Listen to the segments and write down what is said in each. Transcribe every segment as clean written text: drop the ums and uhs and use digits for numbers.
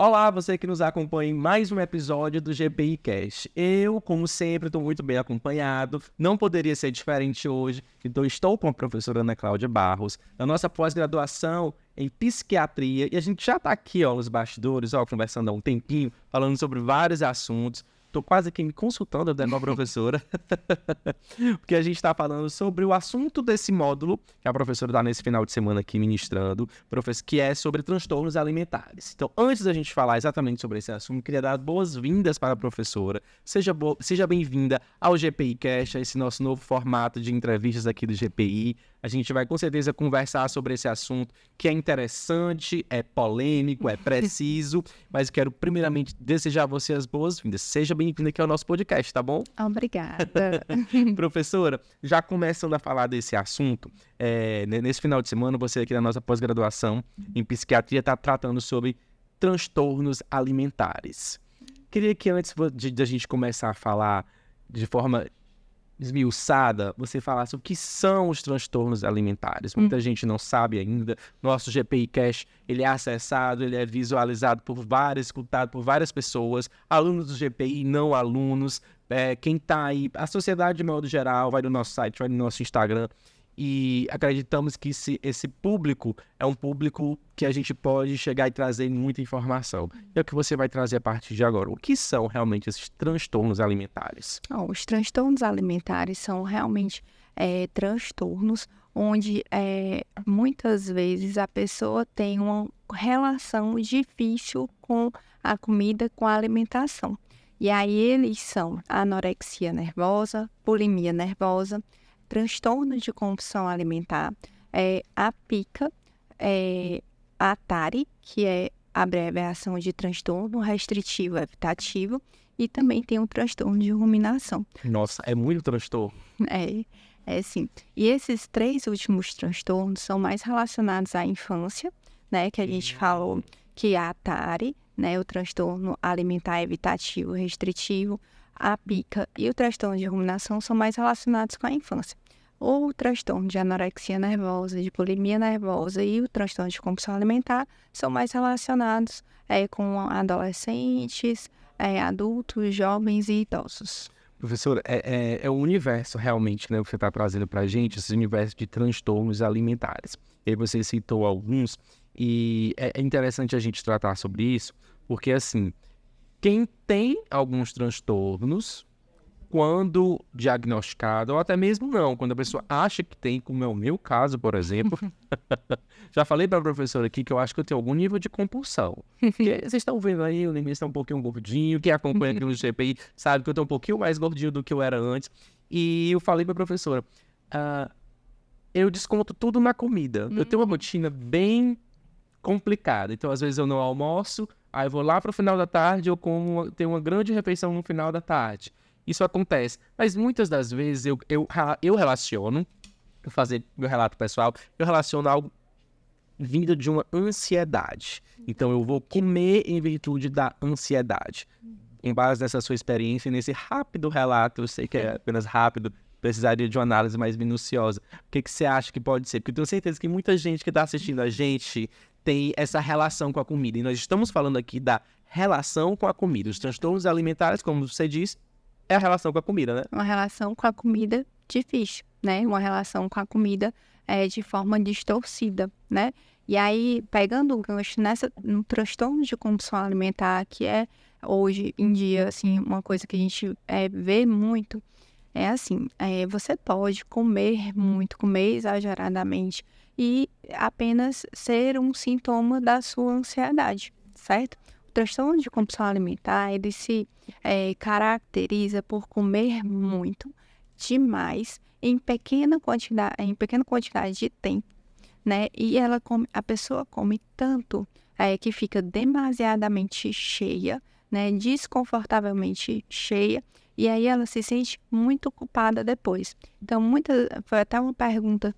Olá, você que nos acompanha em mais um episódio do GPI Cast. Eu, como sempre, estou muito bem acompanhado, não poderia ser diferente hoje, então estou com a professora Ana Cláudia Barros, da nossa pós-graduação em psiquiatria, e a gente já está aqui, nos bastidores, conversando há um tempinho, falando sobre vários assuntos. Estou quase aqui me consultando com a professora, porque a gente está falando sobre o assunto desse módulo, que a professora está nesse final de semana aqui ministrando, que é sobre transtornos alimentares. Então, antes da gente falar exatamente sobre esse assunto, queria dar boas-vindas para a professora. Seja bem-vinda ao GPI Cast, a esse nosso novo formato de entrevistas aqui do GPI. A gente vai com certeza conversar sobre esse assunto que é interessante, é polêmico, é preciso, mas quero primeiramente desejar a você as boas-vindas. Seja bem-vinda aqui ao nosso podcast, tá bom? Obrigada. Professora, já começando a falar desse assunto, nesse final de semana você aqui na nossa pós-graduação em psiquiatria está tratando sobre transtornos alimentares. Queria que antes de a gente começar a falar de forma esmiuçada, você falasse o que são os transtornos alimentares. Muita gente não sabe ainda. Nosso GPI Cash, ele é acessado, ele é visualizado escutado por várias pessoas, alunos do GPI, não alunos, quem está aí, a sociedade de modo geral, vai no nosso site, vai no nosso Instagram, e acreditamos que esse público é um público que a gente pode chegar e trazer muita informação. É o que você vai trazer a partir de agora. O que são realmente esses transtornos alimentares? Os transtornos alimentares são realmente transtornos onde muitas vezes a pessoa tem uma relação difícil com a comida, com a alimentação. E aí eles são anorexia nervosa, bulimia nervosa, transtorno de compulsão alimentar, a PICA, a TARI, que é a abreviação de transtorno restritivo evitativo, e também tem o transtorno de ruminação. Nossa, é muito transtorno. Sim. E esses três últimos transtornos são mais relacionados à infância, né, que a gente falou que é a TARI, né, o transtorno alimentar evitativo restritivo, a PICA e o transtorno de ruminação são mais relacionados com a infância. O transtorno de anorexia nervosa, de bulimia nervosa e o transtorno de compulsão alimentar são mais relacionados com adolescentes, adultos, jovens e idosos. Professora, é um universo realmente, né, que você está trazendo para a gente, esse universo de transtornos alimentares. E aí você citou alguns, e é interessante a gente tratar sobre isso, porque assim, quem tem alguns transtornos, quando diagnosticado, ou até mesmo não, quando a pessoa acha que tem, como é o meu caso, por exemplo, já falei para a professora aqui que eu acho que eu tenho algum nível de compulsão. Porque vocês estão vendo aí, o Neymar está um pouquinho gordinho, quem acompanha aqui no GPI sabe que eu estou um pouquinho mais gordinho do que eu era antes, e eu falei para a professora, eu desconto tudo na comida, eu tenho uma rotina bem complicada, então às vezes eu não almoço, aí eu vou lá para o final da tarde, tenho uma grande refeição no final da tarde. Isso acontece, mas muitas das vezes eu relaciono, vou fazer meu relato pessoal, eu relaciono algo vindo de uma ansiedade. Então eu vou comer em virtude da ansiedade. Em base nessa sua experiência, nesse rápido relato, eu sei que é apenas rápido, precisaria de uma análise mais minuciosa. O que você acha que pode ser? Porque eu tenho certeza que muita gente que está assistindo a gente tem essa relação com a comida. E nós estamos falando aqui da relação com a comida. Os transtornos alimentares, como você disse, é a relação com a comida, né? Uma relação com a comida difícil, né? Uma relação com a comida de forma distorcida, né? E aí, pegando o gancho no transtorno de compulsão alimentar, que é hoje em dia, assim, uma coisa que a gente vê muito, é assim, você pode comer muito, comer exageradamente e apenas ser um sintoma da sua ansiedade, certo? O transtorno de compulsão alimentar, ele se caracteriza por comer muito, demais, em pequena quantidade de tempo, né? E a pessoa come tanto que fica demasiadamente cheia, né? Desconfortavelmente cheia, e aí ela se sente muito culpada depois. Então, foi até uma pergunta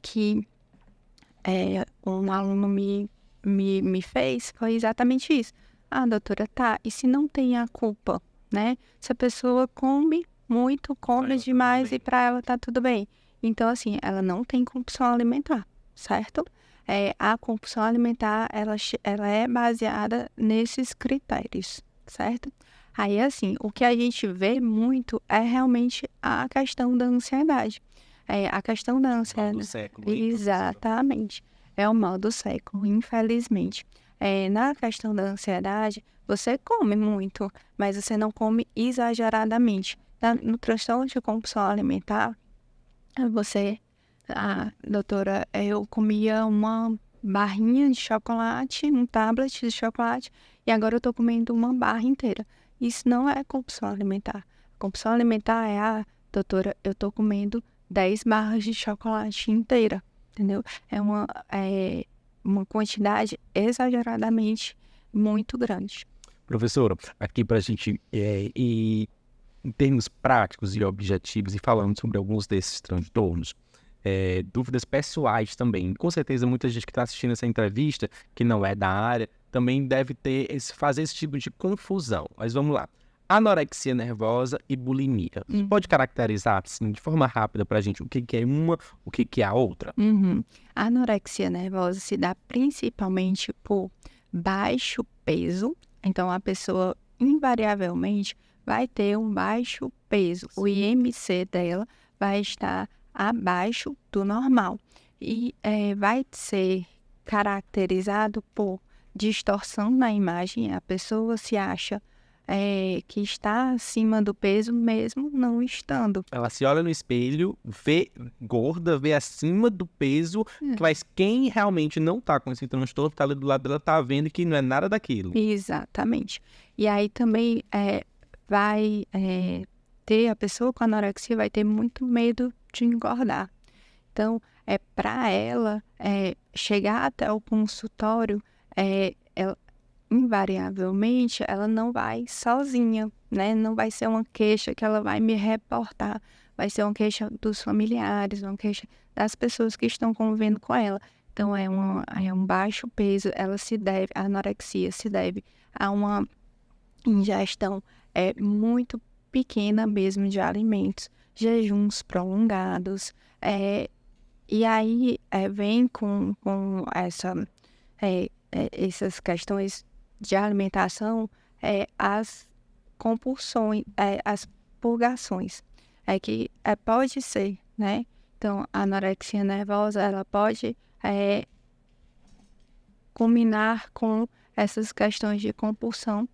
que um aluno me fez, foi exatamente isso. Doutora, tá, e se não tem a culpa, né? Se a pessoa come muito, come demais e para ela tá tudo bem. Então, assim, ela não tem compulsão alimentar, certo? a compulsão alimentar, ela é baseada nesses critérios, certo? Aí, assim, o que a gente vê muito é realmente a questão da ansiedade. A questão da Mal do ansiedade... século, hein, professora? Exatamente. É o mal do século, infelizmente. Na questão da ansiedade, você come muito, mas você não come exageradamente. No transtorno de compulsão alimentar, você... doutora, eu comia uma barrinha de chocolate, um tablet de chocolate, e agora eu tô comendo uma barra inteira. Isso não é compulsão alimentar. Compulsão alimentar doutora, eu tô comendo 10 barras de chocolate inteira, entendeu? É uma quantidade exageradamente muito grande. Professora, aqui para a gente ir em termos práticos e objetivos e falando sobre alguns desses transtornos, dúvidas pessoais também. Com certeza, muita gente que está assistindo essa entrevista, que não é da área, também deve fazer esse tipo de confusão. Mas vamos lá. Anorexia nervosa e bulimia. Você pode caracterizar, assim, de forma rápida para a gente o que é uma, o que é a outra? A anorexia nervosa se dá principalmente por baixo peso. Então, a pessoa invariavelmente vai ter um baixo peso. O IMC dela vai estar abaixo do normal. E vai ser caracterizado por distorção na imagem. A pessoa se acha que está acima do peso, mesmo não estando. Ela se olha no espelho, vê gorda, vê acima do peso, mas quem realmente não tá com esse transtorno, tá ali do lado dela, tá vendo que não é nada daquilo. Exatamente. E aí também vai ter, a pessoa com anorexia vai ter muito medo de engordar. Então, para ela chegar até o consultório, ela, invariavelmente, ela não vai sozinha, né? Não vai ser uma queixa que ela vai me reportar, vai ser uma queixa dos familiares, uma queixa das pessoas que estão convivendo com ela. Então, é um baixo peso, a anorexia se deve a uma ingestão muito pequena mesmo de alimentos, jejuns prolongados, e aí vem com essas questões de alimentação, as compulsões, as purgações, que pode ser, né? Então, a anorexia nervosa, ela pode combinar com essas questões de compulsão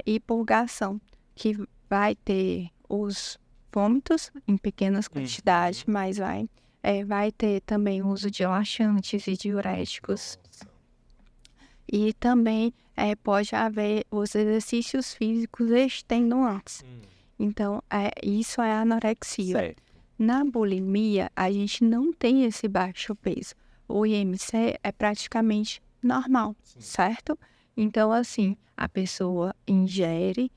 e purgação, que vai ter os vômitos em pequenas quantidades, mas vai ter também o uso de laxantes e diuréticos. E também pode haver os exercícios físicos extenuantes. Então, isso é anorexia. Certo. Na bulimia, a gente não tem esse baixo peso. O IMC é praticamente normal, certo? Então, assim, a pessoa ingere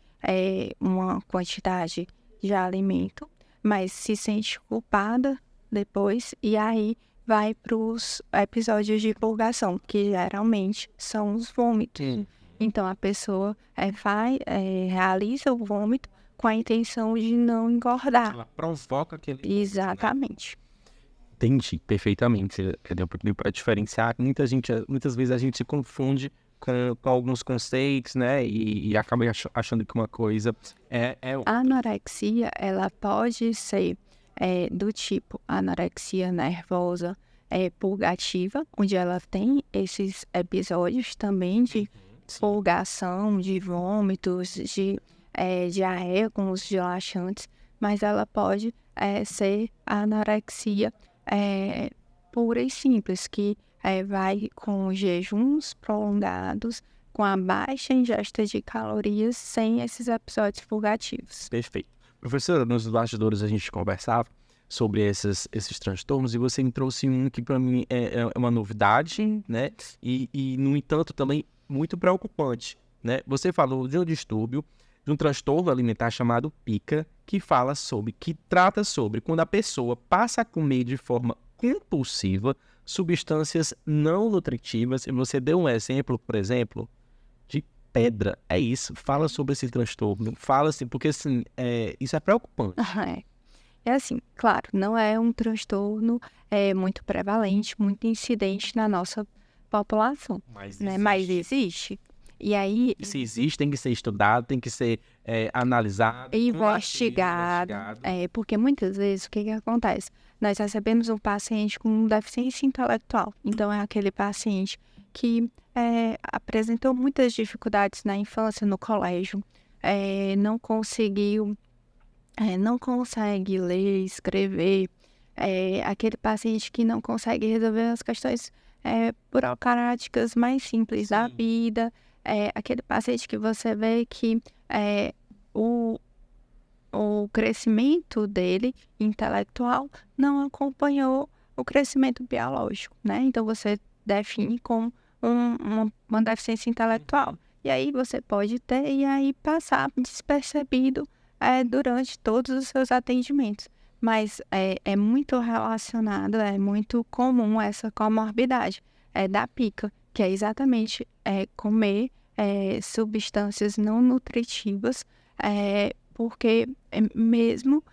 uma quantidade de alimento, mas se sente culpada depois, e aí vai para os episódios de purgação, que geralmente são os vômitos. Então, a pessoa realiza o vômito com a intenção de não engordar. Ela provoca aquele... Exatamente. Entendi, perfeitamente. Deu para diferenciar. Muitas vezes a gente se confunde com alguns conceitos, né? E acaba achando que uma coisa A anorexia, ela pode ser do tipo anorexia nervosa purgativa, onde ela tem esses episódios também de purgação, de vômitos, de diarreia com os laxantes, mas ela pode ser a anorexia pura e simples, que vai com jejuns prolongados, com a baixa ingesta de calorias, sem esses episódios purgativos. Perfeito. Professora, nos bastidores a gente conversava sobre esses transtornos e você me trouxe um que para mim é uma novidade, né? E, no entanto, também muito preocupante, né? Você falou de um distúrbio, de um transtorno alimentar chamado PICA, que trata sobre quando a pessoa passa a comer de forma compulsiva substâncias não nutritivas. E você deu um exemplo, por exemplo, de pedra. É isso. Fala sobre esse transtorno. Fala assim, porque assim, isso é preocupante. É assim, claro, não é um transtorno muito prevalente, muito incidente na nossa população, Mas né? Mas existe. existe. E aí, E se existe, tem que ser estudado, tem que ser analisado, combatido, investigado, investigado. porque muitas vezes o que que acontece? Nós recebemos um paciente com deficiência intelectual. Então, é aquele paciente que apresentou muitas dificuldades na infância, no colégio, não conseguiu, não consegue ler, escrever, aquele paciente que não consegue resolver as questões burocráticas mais simples da Sim. vida, aquele paciente que você vê que o o crescimento dele intelectual não acompanhou o crescimento biológico, né? Então você define como uma deficiência intelectual. E aí você pode ter e aí passar despercebido durante todos os seus atendimentos. Mas é muito relacionado, é muito comum essa comorbidade da pica, que é exatamente comer substâncias não nutritivas, porque mesmo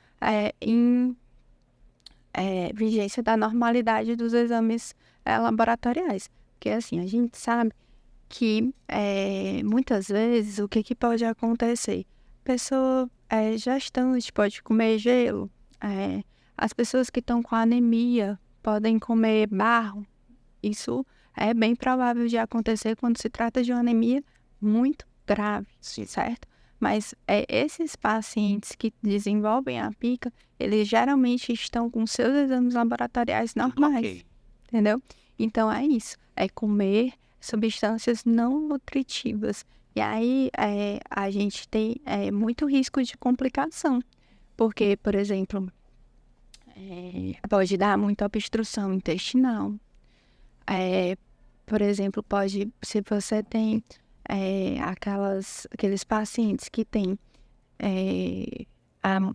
em vigência da normalidade dos exames laboratoriais. Porque assim, a gente sabe que muitas vezes o que, que pode acontecer? Pessoa gestante pode comer gelo, as pessoas que estão com anemia podem comer barro. Isso é bem provável de acontecer quando se trata de uma anemia muito grave, certo? Mas esses pacientes que desenvolvem a pica, eles geralmente estão com seus exames laboratoriais normais, Ok. entendeu? Então é isso, é comer substâncias não nutritivas. E aí a gente tem muito risco de complicação, porque, por exemplo, pode dar muita obstrução intestinal. Por exemplo, se você tem aqueles pacientes que têm a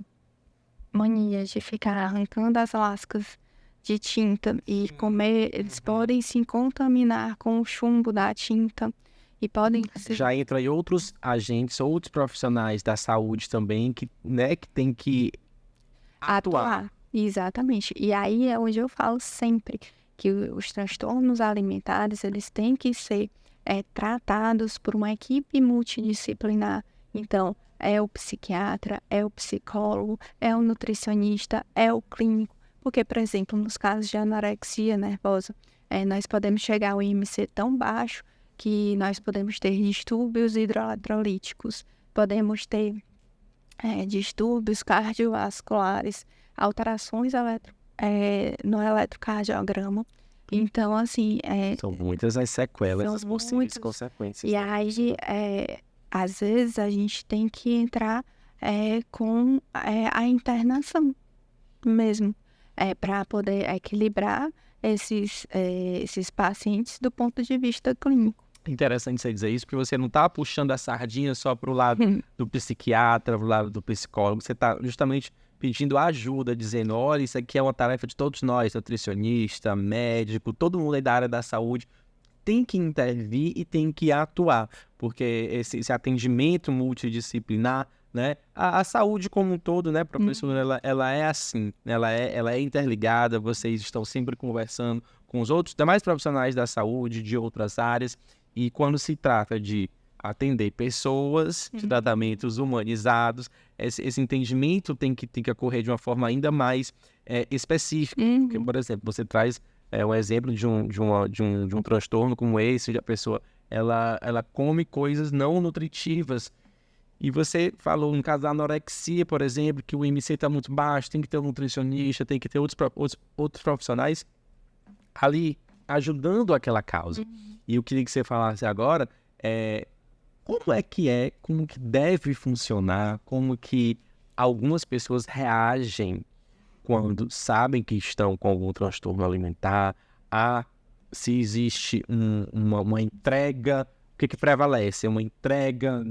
mania de ficar arrancando as lascas de tinta e comer, eles podem se contaminar com o chumbo da tinta e podem Já entra aí outros agentes, outros profissionais da saúde também que, né, que tem que atuar. Exatamente. E aí é onde eu falo sempre que os transtornos alimentares, eles têm que ser tratados por uma equipe multidisciplinar. Então, é o psiquiatra, é o psicólogo, é o nutricionista, é o clínico. Porque, por exemplo, nos casos de anorexia nervosa, nós podemos chegar ao IMC tão baixo que nós podemos ter distúrbios hidroeletrolíticos, podemos ter distúrbios cardiovasculares, alterações no eletrocardiograma. Então, assim, São muitas as sequelas, São as possíveis muitas. consequências. e aí, às vezes, a gente tem que entrar com a internação mesmo, para poder equilibrar esses pacientes do ponto de vista clínico. Interessante você dizer isso, porque você não está puxando a sardinha só para o lado do psiquiatra, para o lado do psicólogo. Você está justamente pedindo ajuda, dizendo, olha, isso aqui é uma tarefa de todos nós, nutricionista, médico, todo mundo aí da área da saúde tem que intervir e tem que atuar, porque esse atendimento multidisciplinar, né, a saúde como um todo, né, professora, ela é assim, ela é interligada, vocês estão sempre conversando com os outros demais profissionais da saúde, de outras áreas, e quando se trata de atender pessoas, de tratamentos humanizados, esse entendimento tem que ocorrer de uma forma ainda mais específica. Porque, por exemplo, você traz um exemplo de um transtorno como esse, onde a pessoa ela come coisas não nutritivas. E você falou, no caso da anorexia, por exemplo, que o IMC está muito baixo, tem que ter um nutricionista, tem que ter outros profissionais ali ajudando aquela causa. E eu queria que você falasse agora como que deve funcionar, como que algumas pessoas reagem quando sabem que estão com algum transtorno alimentar, se existe uma entrega, o que prevalece? Uma entrega,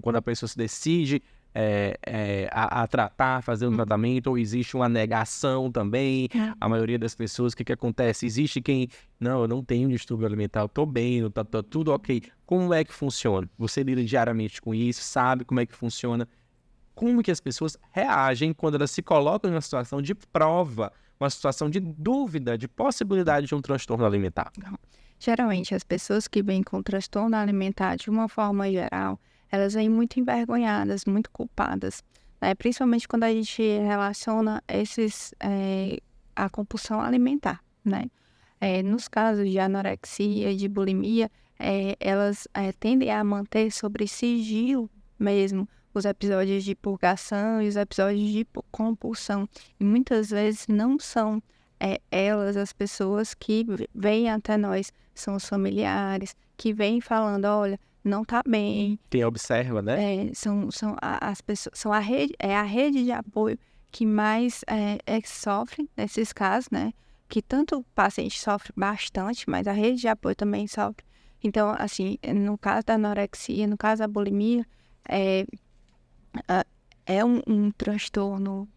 quando a pessoa se decide a tratar, fazer um tratamento, ou existe uma negação também? A maioria das pessoas, o que acontece? Existe quem, não, eu não tenho distúrbio alimentar, eu tô bem, tá tudo ok. Como é que funciona? Você lida diariamente com isso, sabe como é que funciona? como que as pessoas reagem quando elas se colocam em uma situação de prova, uma situação de dúvida, de possibilidade de um transtorno alimentar. Geralmente, as pessoas que vêm com transtorno alimentar, de uma forma geral, elas vêm muito envergonhadas, muito culpadas, né? Principalmente quando a gente relaciona a compulsão alimentar, né? Nos casos de anorexia e de bulimia, elas tendem a manter sobre sigilo mesmo os episódios de purgação e os episódios de compulsão. E muitas vezes não são elas as pessoas que vêm até nós, são os familiares que vêm falando, olha, não tá bem. Quem observa, né? As pessoas, são a rede de apoio que mais sofre nesses casos, né? Que tanto o paciente sofre bastante, mas a rede de apoio também sofre. Então, assim, no caso da anorexia, no caso da bulimia, é um transtorno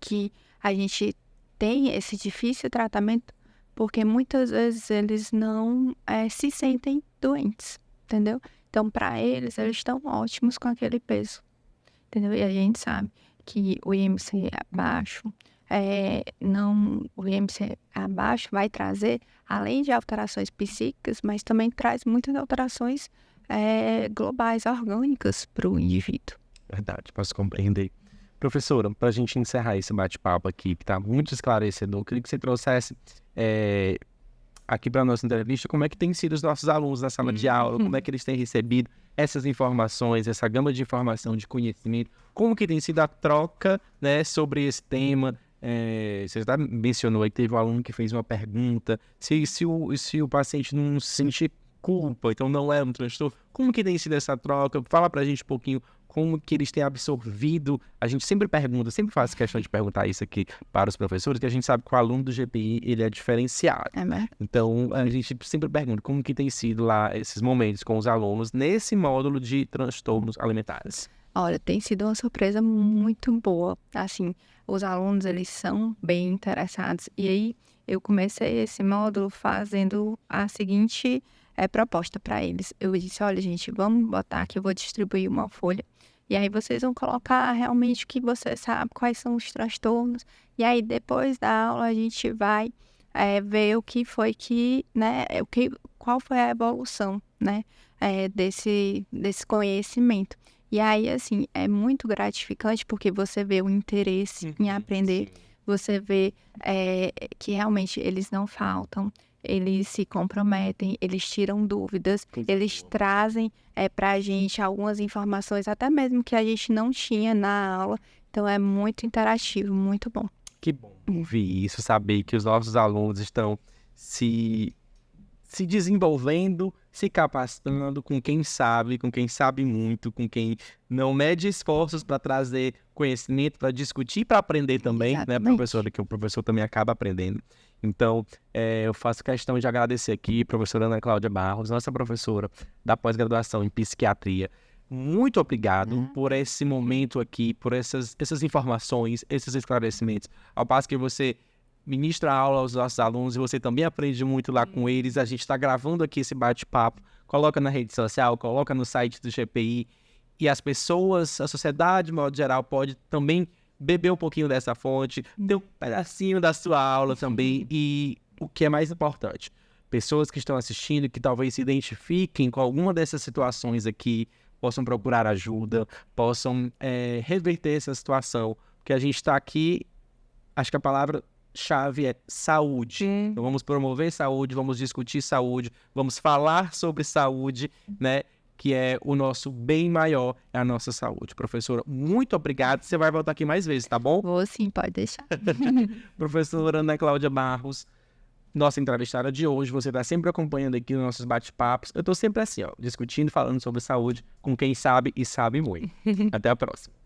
que a gente tem esse difícil tratamento, porque muitas vezes eles não se sentem doentes, entendeu? Então, para eles estão ótimos com aquele peso, entendeu? E a gente sabe que o IMC abaixo, o IMC abaixo vai trazer, além de alterações psíquicas, mas também traz muitas alterações globais, orgânicas para o indivíduo. Verdade, posso compreender. Professora, para a gente encerrar esse bate-papo aqui, que está muito esclarecedor, eu queria que você trouxesse aqui para a nossa entrevista como é que tem sido os nossos alunos na sala de aula, como é que eles têm recebido essas informações, essa gama de informação, de conhecimento, como que tem sido a troca, né, sobre esse tema. Você já mencionou aí que teve um aluno que fez uma pergunta, se o paciente não sente culpa, então não é um transtorno, como que tem sido essa troca? Fala pra gente um pouquinho como que eles têm absorvido. A gente sempre pergunta, sempre faz questão de perguntar isso aqui para os professores, que a gente sabe que o aluno do GPI, ele é diferenciado. Então, a gente sempre pergunta como que tem sido lá esses momentos com os alunos nesse módulo de transtornos alimentares. Olha, tem sido uma surpresa muito boa. Assim, os alunos, eles são bem interessados. E aí, eu comecei esse módulo fazendo a seguinte proposta para eles. Eu disse, olha, gente, vamos botar aqui, eu vou distribuir uma folha. E aí, vocês vão colocar realmente o que você sabe, quais são os transtornos. E aí, depois da aula, a gente vai ver o que foi né, qual foi a evolução, né, desse conhecimento. E aí, assim, é muito gratificante porque você vê o interesse em aprender, você vê que realmente eles não faltam, eles se comprometem, eles tiram dúvidas, eles trazem para a gente algumas informações, até mesmo que a gente não tinha na aula. Então, é muito interativo, muito bom. Que bom ouvir isso, saber que os nossos alunos estão se desenvolvendo, se capacitando com quem sabe muito, com quem não mede esforços para trazer conhecimento, para discutir, para aprender também, né, professora? Que o professor também acaba aprendendo. Então, eu faço questão de agradecer aqui a professora Ana Cláudia Barros, nossa professora da pós-graduação em psiquiatria. Muito obrigado por esse momento aqui, por essas informações, esses esclarecimentos. Ao passo que você ministra aula aos nossos alunos e você também aprende muito lá com eles. A gente está gravando aqui esse bate-papo, coloca na rede social, coloca no site do GPI e as pessoas, a sociedade, de modo geral, pode também beber um pouquinho dessa fonte, ter um pedacinho da sua aula também e o que é mais importante, pessoas que estão assistindo que talvez se identifiquem com alguma dessas situações aqui, possam procurar ajuda, possam reverter essa situação, porque a gente está aqui, acho que a palavra-chave é saúde. Então, vamos promover saúde, vamos discutir saúde, vamos falar sobre saúde, né? Que é o nosso bem maior, é a nossa saúde. Professora, muito obrigado. Você vai voltar aqui mais vezes, tá bom? Vou sim, pode deixar. Professora Ana Cláudia Barros, nossa entrevistada de hoje, você está sempre acompanhando aqui nos nossos bate-papos. Eu estou sempre assim, ó, discutindo, falando sobre saúde com quem sabe e sabe muito. Até a próxima.